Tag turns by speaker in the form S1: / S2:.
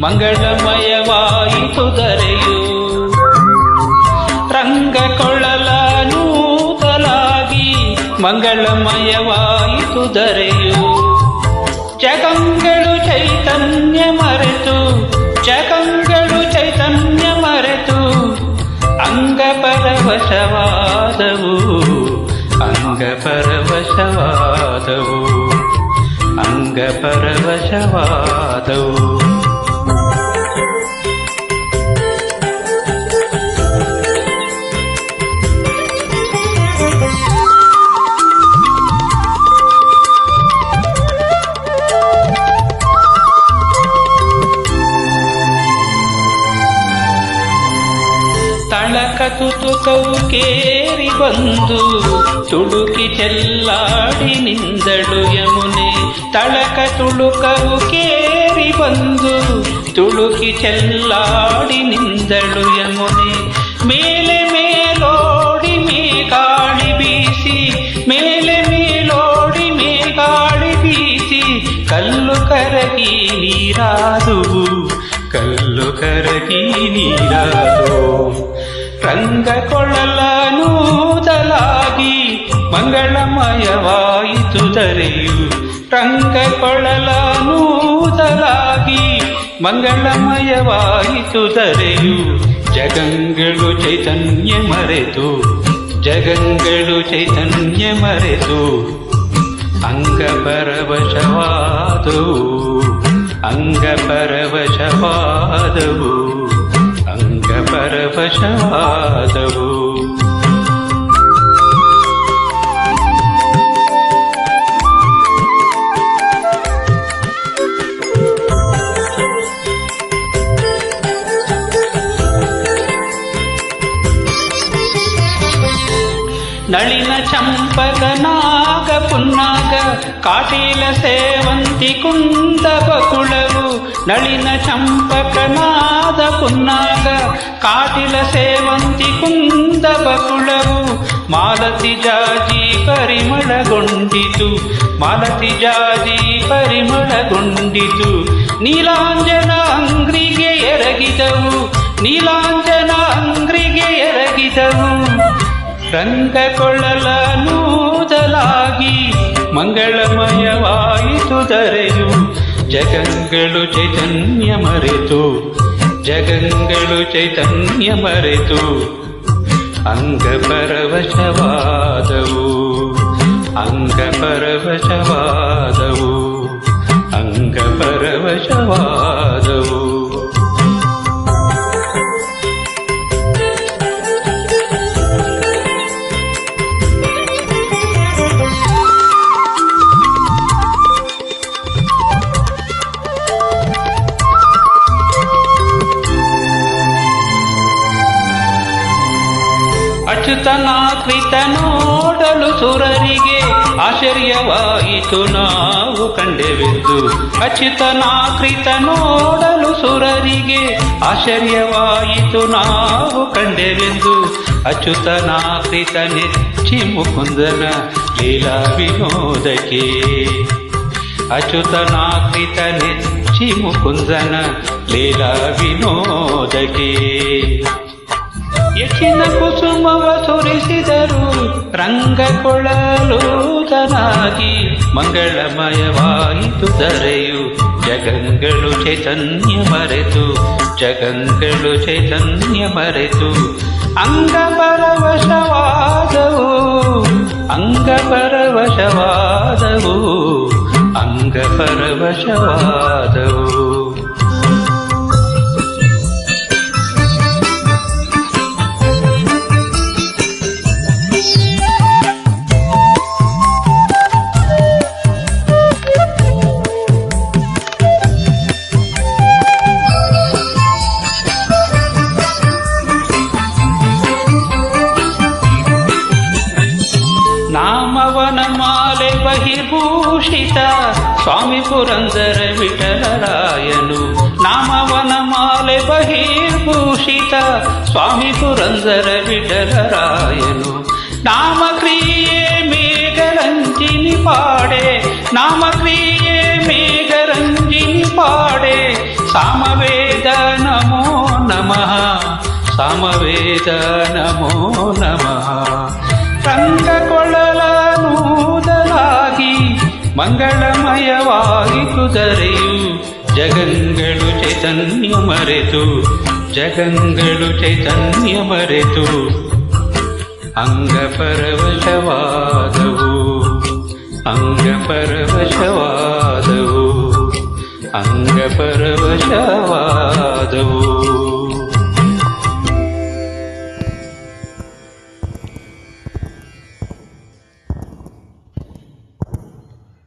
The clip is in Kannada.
S1: ಮಂಗಳಮಯವಾಯಿತು ಧರೆಯು. ರಂಗಕೊಳ್ಳಲ ನೂತಲಾಗಿ ಮಂಗಳಮಯವಾಯಿತು ಧರೆಯು. ಜಗಂಗಳು ಚೈತನ್ಯ ಮರೆತು, ಜಗಂಗಳು ಚೈತನ್ಯ ಮರೆತು ಅಂಗಪರವಶವಾದವು, ಅಂಗಪರವಶವಾದವು, ಅಂಗಪರವಶವಾದವು. ತಳಕ ತುತುಕವು ಕೇರಿ ಬಂದು ತುಳುಕಿ ಚೆಲ್ಲಾಡಿ ನಿಂದಳು ಯಮುನೆ. ತಳಕ ತುಳುಕವು ಕೇರಿ ಬಂದು ತುಳುಕಿ ಚೆಲ್ಲಾಡಿ ನಿಂದಳು ಯಮುನೆ. ಮೇಲೆ ಮೇಲೋಡಿ ಮೇಗಾಳಿ ಬೀಸಿ, ಮೇಲೆ ಮೇಲೋಡಿ ಮೇಗಾಳಿ ಬೀಸಿ ಕಲ್ಲು ಕರಗಿ ನೀರಾದುವು, ಕಲ್ಲು ಕರಗಿ ನೀರಾದು. ರಂಗಕೊಳ್ಳಲ ನೂದಲಾಗಿ ಮಂಗಳಮಯವಾಯಿತು ಧರೆಯು. ರಂಗಕೊಳ್ಳಲ ನೂದಲಾಗಿ ಮಂಗಳಮಯವಾಯಿತು ಧರೆಯು. ಜಗಂಗಳು ಚೈತನ್ಯ ಮರೆತು, ಜಗಂಗಳು ಚೈತನ್ಯ ಮರೆತು ಅಂಗಪರವಶವಾದವು, ಅಂಗಪರವಶವಾದವು, ಅಂಗಪರವಶವಾದವು. ನಳಿನ ಚಂಪಕ ನಾಗ ಪುನ್ನಾಗ ಕಾಟಿಲ ಸೇವಂತಿ ಕುಂದ ಬಕುಳವು. ನಳಿನ ಚಂಪಕ ನಾದ ಪುನ್ನಾಗ ಕಾಟಿಲ ಸೇವಂತಿ ಕುಂದ ಬಕುಳವು. ಮಾಲತಿ ಜಾಜಿ ಪರಿಮಳಗೊಂಡಿತು, ಮಾಲತಿ ಜಾಜಿ ಪರಿಮಳಗೊಂಡಿತು. ನೀಲಾಂಜನ ಅಂಗ್ರಿಗೆ ಎರಗಿದವು, ನೀಲಾಂಜನ ಅಂಗ್ರಿಗೆ ಎರಗಿದವು. ರಂಗಕೊಳ್ಳಲ ನೂದಲಾಗಿ ಮಂಗಳಮಯವಾಯಿತು ಧರೆಯು. ಜಗಂಗಳು ಚೈತನ್ಯ ಮರೆತು, ಜಗಂಗಳು ಚೈತನ್ಯ ಮರೆತು ಅಂಗಪರವಶವಾದವು, ಅಂಗಪರವಶವಾದವು, ಅಂಗಪರವಶವಾದವು. ಅಚ್ಯುತನಾಕೃತ ನೋಡಲು ಸುರರಿಗೆ ಆಶ್ಚರ್ಯವಾಯಿತು ನಾವು ಕಂಡೆವೆಂದು. ಅಚ್ಯುತನಾಕೃತ ನೋಡಲು ಸುರರಿಗೆ ಆಶ್ಚರ್ಯವಾಯಿತು ನಾವು ಕಂಡೆವೆಂದು. ಅಚ್ಯುತನಾಕೃತ ನೆಚ್ಚಿ ಮುಕುಂದನ ಲೀಲಾ ವಿನೋದಕ್ಕೆ, ಅಚ್ಯುತನಾಕೃತ ನೆಚ್ಚಿ ಮುಕುಂದನ ಲೀಲಾ ವಿನೋದಕ್ಕೆ. ಹೆಚ್ಚಿನ ಕುಸುಮವ ಸುರಿಸಿದರು ರಂಗಕೊಳ್ಳಲೂತನಾಗಿ ಮಂಗಳಮಯವಾಯಿತು ಧರೆಯು. ಜಗಂಗಳು ಚೈತನ್ಯ ಮರೆತು, ಜಗಂಗಳು ಚೈತನ್ಯ ಮರೆತು ಅಂಗಪರವಶವಾದವು, ಅಂಗಪರವಶವಾದವು, ಅಂಗಪರವಶವಾದವು. ನಾಮವನ ಮಾಲೆ ಬಹಿರ್ಭೂಷಿತ ಸ್ವಾಮಿ ಪುರಂದರ ವಿಠಲರಾಯನು. ನಾಮವನ ಮಾಲೆ ಬಹಿರ್ಭೂಷಿತ ಸ್ವಾಮಿ ಪುರಂದರ ವಿಠಲರಾಯನು. ನಾಮಕ್ರಿಯೆ ಮೇಘರಂಜಿನಿ ಪಾಡೆ, ನಾಮಕ್ರಿಯೆ ಮೇಘರಂಜಿನಿ ಪಾಡೆ. ಸಾಮವೇ ನಮೋ ನಮಃ ಸಾಮವೇದ ನಮೋ ನಮಃ ರಂಗಕೊಳ್ಳಲೂದಲಾಗಿ ಮಂಗಳಮಯವಾಗಿತು ಧರೆಯು ಜಗಂಗಳು ಚೈತನ್ಯ ಮರೆತು ಜಗಂಗಳು ಚೈತನ್ಯ ಮರೆತು ಅಂಗಪರವಶವಾದವು ಅಂಗಪರವಶವಾದವು ಅಂಗಪರವಶವಾದವು